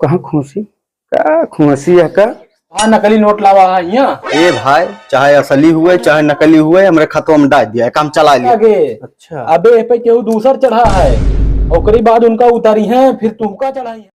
कहाँ खुशी का खुशी है का। हाँ नकली नोट लावा है यहाँ। ए भाई, चाहे असली हुए चाहे नकली हुए, हमरे खातों में डाल दिया है, काम चला लिया। आगे अच्छा अबे ए पे केहू दूसर चढ़ा है, ओकरी बाद उनका उतारी है, फिर तुमका चढ़ाई है।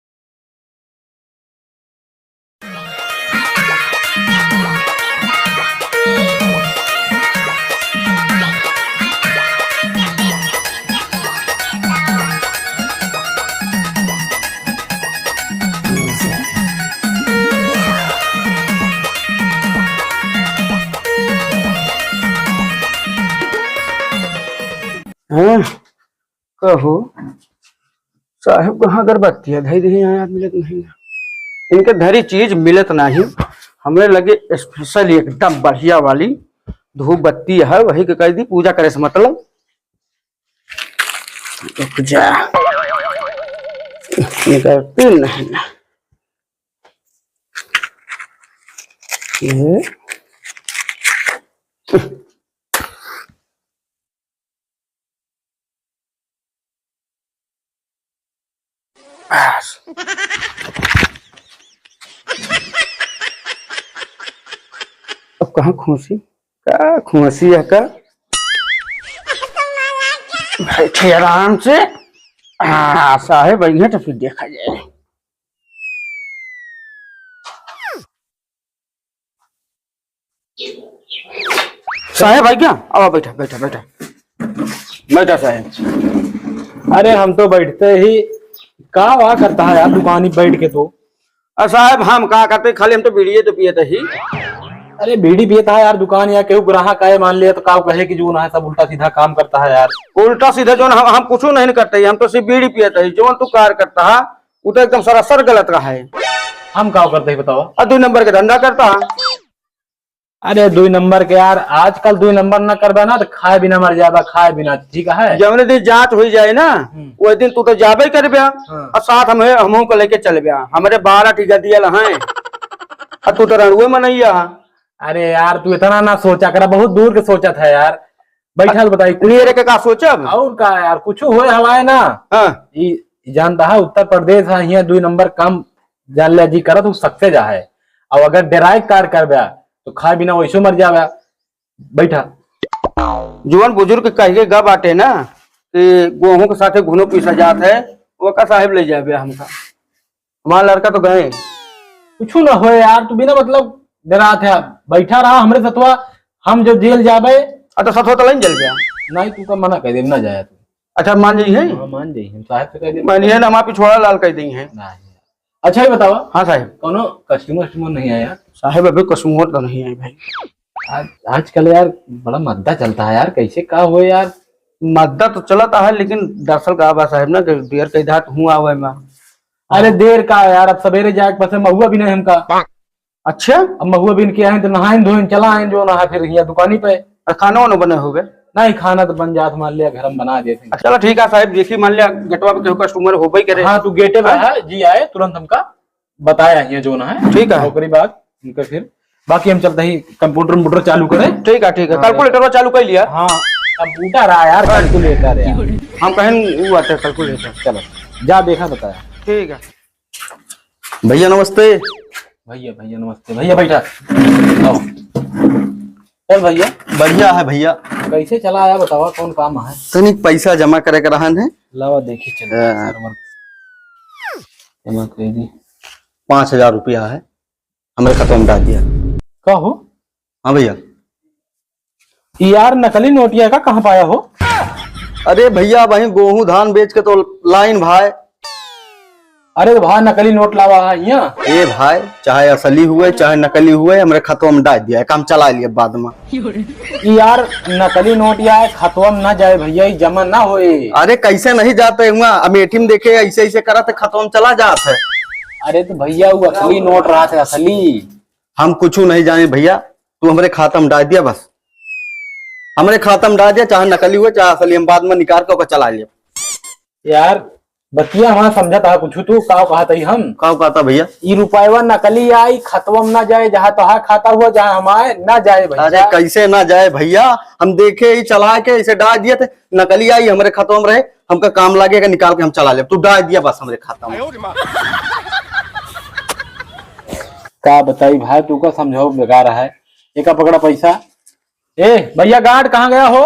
हाँ कहो साहब कहाँ अगरबत्ती धरी रही यहाँ मिलत नहीं। इनके धरी चीज मिलत नहीं, हमें लगे स्पेशल एकदम बढ़िया वाली धूप बत्ती है, वही के कह दी पूजा करे से मतलब। रुक जा निकलती नहीं ये अब कहाँ खुशी का खुशी है का। बैठे आराम से। हाँ साहेब बढ़िया तो फिर देखा जाए। साहेब भाई क्या अब बैठा बैठा बैठा बैठा साहेब। अरे हम तो बैठते ही का वाह करता है यार दुकान ही बैठ के तो। साहब हम कहा करते खाली हम तो बीड़िए तो पिए ही। अरे बीड़ी पियता है यार दुकान, या केहू ग्राहक आए मान लिया तो का कहे कि जो ना है सब उल्टा सीधा काम करता है यार। उल्टा सीधा जो हम कुछ नहीं करते, हम तो सिर्फ बीड़ी पियते ही। जो तू कार करता है वो तो एकदम सरासर गलत का है। हम का करते हैं बताओ। और 2 नंबर का धंधा करता है। अरे 2 नंबर के यार, आजकल 2 नंबर न करबा ना तो खाए बिना मर जाएगा, खाए बिना ठीक है। जवने दिन जांच हो जाए ना वो दिन तू तो जाबे कर बिया और साथ हम को लेके चल बिया। हमारे 12 टीका दियल हैं और तू तो रणुए में नहीं है। अरे यार तू इतना ना सोचा करा, बहुत दूर के सोचा था यार। बैठा बताई रे के का सोचब और का यार कुछ हुए हवाए ना। हाँ जानता है उत्तर प्रदेश है, यहाँ 2 नंबर काम जान लिया जी करत तो सकते जा है। और अगर डेराय कार कर बया तो खाए बिना वैसे मर जावे। बैठा जुआन बुजुर्ग कहे गा बाटे ना कि गेहूं के साथे घुनो पीसा जात है, वो का साहेब ले जाए हमका। हमारा लड़का तो गए कुछ ना हो यार, तू बिना मतलब डरा था बैठा रहा हमरे सतवा। हम जो जेल जाबे तो सतवा तो नहीं जल गया। नहीं तू का मना कह दे ना जाए तू। अच्छा मान जाइए है। हाँ मान जाइए, हम साहब से कह दे मानिए ना, हमारा पिछवाड़ा लाल कह दी है। अच्छा ही बतावा। हाँ साहब कोनो कस्टमर नहीं आया साहेब अभी कस्टमर तो नहीं है भाई। आजकल यार बड़ा मद्दा चलता है यार, कैसे का हो यार। मद्दा तो चलता है लेकिन दरअसल का बा साहब ना कि देर कई धात हूँ आवे में। अरे देर का यार, अब सवेरे जाए बस महुआ भी नहीं हमका। अच्छा अब महुआ बिन के आए तो नहाइन धोइन चला आए जो ना फिर यहाँ दुकानी पे। खाना वाना बने हो गए? नहीं खाना तो बन जात मान लिया, घर में बना देते। चलो ठीक है साहब, देखिए मान लिया गेटवा पे कस्टमर हो गई करे। हाँ तू गेटे पे है जी, आए तुरंत हमका बताया ये जो ना है। ठीक है ओकरी बात इनका फिर बाकी हम चलते ही कंप्यूटर चालू करें। ठीक है कैलकुलेटर चालू कर लिया। हाँ कंप्यूटर आ यार, कैलकुलेटर यार हम कहें वो आता है कैलकुलेटर। चलो जा देखा बताया। ठीक है भैया नमस्ते। भैया नमस्ते। भैया बैठा आओ। चल भैया बढ़िया है भैया। कैसे चला आया बतावा, कौन काम है? तनिक पैसा जमा करे के रहन है। लावा देखी चल जमा कर दी। 5000 रुपया है, हमारे खाते में डाल दिया। का हो? हाँ भैया। यार नकली नोटिया का कहाँ पाया हो? अरे भैया वही गेहूं धान बेच के तो लाइन भाई। अरे भाई नकली नोट लावा है यहाँ। ए भाई, चाहे असली हुए चाहे नकली हुए, हमारे खातों में डाल दिया है, काम चला लिया बाद में। यार नकली नोट या खतवा में ना जाए भैया, जमा ना होए। अरे कैसे नहीं जाते हुआ, अमेठी में देखे ऐसे ऐसे करा तो खातों में चला जाता है। अरे तो भैया वो असली नोट रहा था, असली। हम कुछ नहीं जाने भैया, तू हमारे खाता में डाल दिया बस। हमारे खाता में डाल दिया, चाहे नकली हुए चाहे असली, हम बाद में निकाल के चला लिया। यार बतिया हमारा समझा था कुछ तू का कहा था हम का कहता भैया? ई रुपया नकली आई खतवा में ना जाए, जहाँ तहा खाता हुआ जहाँ हमारे ना जाए भैया। अरे कैसे ना जाए भैया, हम देखे ही चला के इसे डाल दिए थे, नकली आई हमारे खातों में रहे, हमका काम लगेगा निकाल के हम चला ले। तू डाल दिया बस हमारे खाता में। का बताई भाई, तू का समझाओ बेकार है। एक पकड़ा पैसा। ए भैया गार्ड कहाँ गया हो?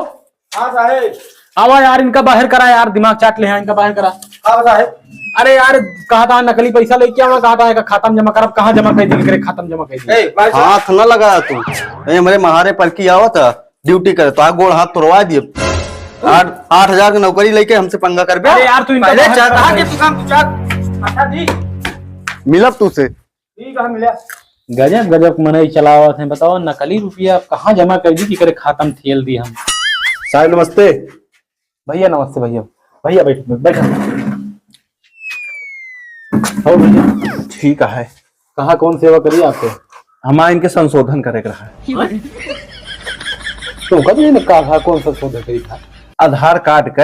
हाँ साहेब। आवा यार, इनका बाहर करा यार, दिमाग चाट ले, इनका बाहर करा। हाँ साहेब। अरे यार कहा था नकली पैसा लेके आवा, कहा था खाता में जमा कर, अब कहाँ जमा कर दी? खाता में जमा कर दी। हाथ न लगा तू, हमारे महारे पर की आवत ड्यूटी करे तो गोड़ हाथ तोड़वा दिए। 8,000 की नौकरी लेके हमसे पंगा कर बे। अरे यार तू इनका पहले बाहर चाह करा। के तू काम तू चाह। अच्छा जी मिलब तुझसे। ठीक है मिला। गजब गजब मनई चलावत है। बताओ नकली रुपया कहाँ जमा कर दी कि करे खाता में ठेल दी हम। साहब नमस्ते। भैया नमस्ते। भैया भैया बैठ बैठ। हो भैया ठीक है। कहाँ कौन सेवा करिए आपको? हमारा इनके संशोधन करे रहा है। तो कभी ने कहा कौन सा सौदा करी था? आधार कार्ड के।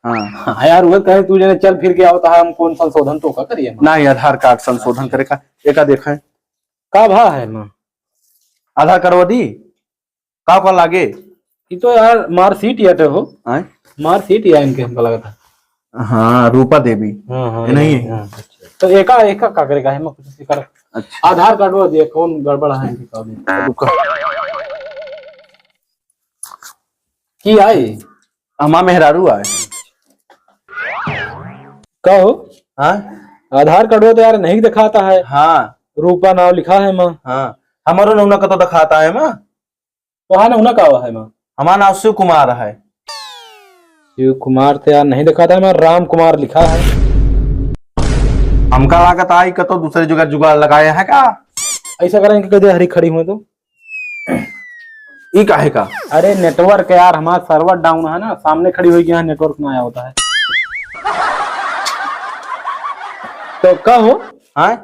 हाँ हाँ यार वो कहे तू जने चल फिर के आवता है, हम कौन संशोधन तो का करिए? नहीं, आधार कार्ड संशोधन करे का एक देखा है का भा है ना आधार करवा दी का लागे। ये तो यार मार्कशीट या तो हो, आए? मार्कशीट या इनके हमको लगा था। हाँ रूपा देवी। हाँ ये नहीं है। हाँ, तो एका का करेगा है? मैं कुछ कर। अच्छा आधार कार्ड वो दे, कौन गड़बड़ है इनकी का दे। रुका। की आई हमा मेहरारू आए। कहो हाँ आधार कार्ड वो तो यार नहीं दिखाता है। हाँ रूपा नाम लिखा है माँ। हाँ हमारो नौना का तो दिखाता है माँ। तो हाँ ना का हुआ है माँ? हमारा नाम शिव कुमार है। शिव कुमार तो यार नहीं दिखाता है माँ, राम कुमार लिखा है। हमका लागत आई का तो दूसरे जगह जुगाड़ लगाए है का। ऐसा करेंगे कदे हरी खड़ी हुए तो ई काहे का? अरे नेटवर्क यार हमारा सर्वर डाउन है ना, सामने खड़ी हुई यहाँ नेटवर्क ना आया होता है। तो कहो हाँ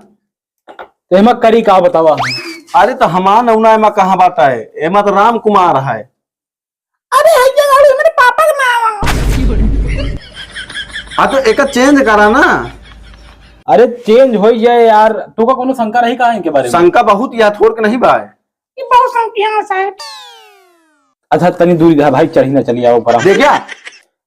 तो एमा करी का बतावा। अरे तो हमारा नौना एमा कहाँ बात है? एमा तो राम कुमार है। अरे मेरे पापा का नाम। हाँ तो एक चेंज करा ना। अरे चेंज हो जाए यार, तू का कोनो शंका रही का इनके बारे में? शंका बहुत या थोड़ के नहीं बाय। बहुत शंका साहब। अच्छा तनी दूरी जा भाई, चढ़ी ना चली आओ पर। देखा?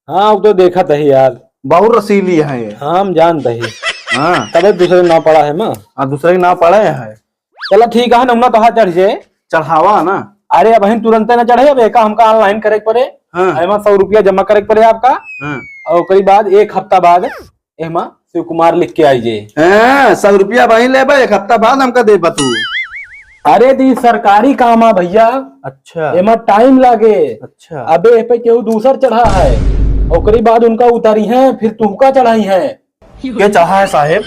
हाँ वो तो देखा था यार, बहुत रसीली है ये। हम जानते ही। हाँ तबे दूसरे नाव पड़ा है माँ। दूसरे के नाम पड़े है। चलो ठीक है ना, तो हाथ चढ़ जाए। चढ़ावा ना। अरे अब हम तुरंत न चढ़े, अब एक हमका ऑनलाइन करे पड़े। हाँ एमा 100 रुपया जमा करे पड़े आपका। हाँ और करीब बाद 1 हफ्ता बाद एमा शिव कुमार लिख के आई जे। 100 रुपया वही ले भाई, 1 हफ्ता बाद हमका दे तू। अरे दी सरकारी काम है भैया, अच्छा एमा टाइम लागे। अच्छा अबे ए पे केहू दूसर चढ़ा है और करीब बाद उनका उतारी है, फिर तुमका चढ़ाई है। क्या चाहा है साहेब?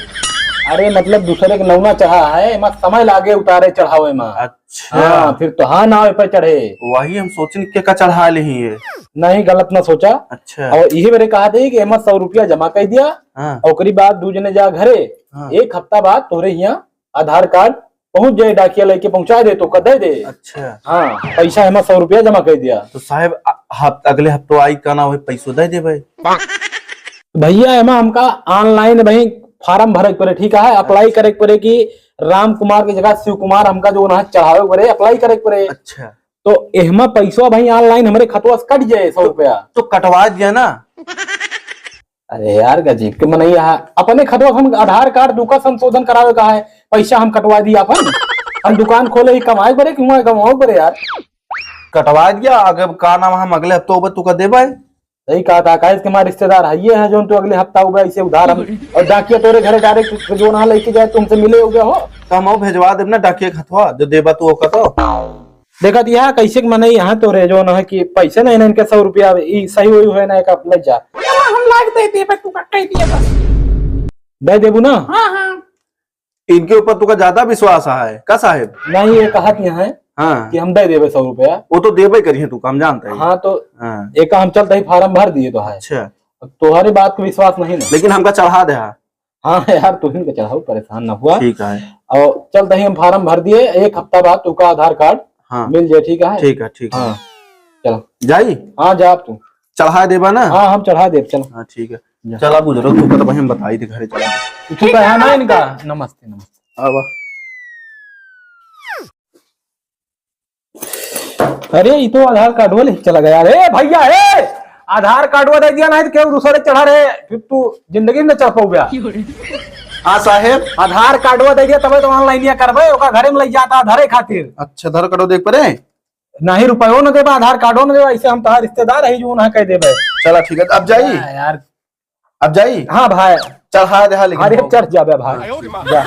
अरे मतलब दूसरे के नौना चढ़ा है, एमा समय लागे उतारे चढ़ावे में। अच्छा हाँ फिर तो हाँ नाव पे चढ़े। वही हम सोचने के का चढ़ा ली है। नहीं गलत ना सोचा। अच्छा और यही मेरे कहा थे कि एमा 100 रुपया जमा कर दिया हाँ और करीब बाद 2 जने जा घरे। हाँ। 1 हफ्ता बाद तोरे यहाँ आधार कार्ड पहुंच जाए, डाकिया लेके पहुंचा दे तो दे दे। अच्छा हाँ पैसा एमा 100 रुपया जमा कर दिया। तो साहेब अगले हफ्ते आई का ना वही पैसो दे दे भाई। भैया एमा हमका ऑनलाइन भाई फार्म भरे पड़े, ठीक है, अप्लाई करे पड़े कि राम कुमार की जगह शिव कुमार हमका जो ना चढ़ावे पड़े, अप्लाई करे पड़े। अच्छा तो एहमा पैसा भाई ऑनलाइन हमारे खतवा से कट जाए 100 रुपया। तो कटवा दिया ना। अरे यार गजीब के मनैया है, अपने खतवा हम आधार कार्ड दुका संशोधन करावे का है, पैसा हम कटवा दिया अपन। हम दुकान खोले ही कमाए बड़े क्यों कमाओ बड़े यार। कटवा दिया अगर का नाम हम अगले हफ्ते तू का दे भाई। सही कहा था, काहे के हमारे रिश्तेदार है ये है जो तो अगले हफ्ता हुआ ऐसे उधार हम और डाकिया तोरे घरे डायरेक्ट जो ना लेके जाए तुमसे मिले हो गया हो तो हम भेजवा देब ना डाकिया खतवा जो देबा तू ओका तो। देखा दिया कैसे के मने यहाँ तोरे जो ना है कि पैसे नहीं ना इनके 100 रुपया सही हुई है ना, एक ले जा हम लाग दे दे तू कट दिया बस दे देबू ना। हाँ हाँ इनके ऊपर तुका ज्यादा विश्वास है का साहेब? नहीं ये कहा है हाँ कि हम दे देवे 100 रुपया। वो तो देबे करिए तू काम जानता है। हाँ तो हाँ। एक हम चलते ही फार्म भर दिए तो है। अच्छा तुम्हारी बात को विश्वास नहीं ना। लेकिन हमका चढ़ा दे। हाँ यार तुम ही चढ़ाओ, परेशान न हुआ। ठीक है और चलते ही हम फार्म भर दिए, 1 हफ्ता बाद तुका आधार कार्ड हाँ मिल जाए, ठीक है? ठीक है ठीक है। हाँ चलो जाई हाँ जा तू। चढ़ा देबा ना। हाँ हम चढ़ा दे चलो। हाँ ठीक है चला गुजरो तू का तो हम बताई थी घरे चला। तू तो है ना इनका। नमस्ते नमस्ते। अब अरे ये तो आधार कार्ड वाले चला गया। अरे भैया आधार कार्ड दे दिया नहीं तो क्यों दूसरे चढ़ा रहे, फिर तू जिंदगी में चढ़ पाऊ गया। हाँ साहेब। आधार कार्डवा दे दिया तबे तो ऑनलाइन करबे, ओका घरे में ले जाता धरे खातिर। अच्छा धर करो देख पड़े। नहीं रुपयो न देबा, आधार कार्डो न देबा, ऐसे हम तहार रिश्तेदार है जो ना कह देबे। चला ठीक है, अब जाई। यार अब जाई। हाँ भाई, चल हाँ दे, हाँ लेकिन अरे चढ़ जाबे भाई जा।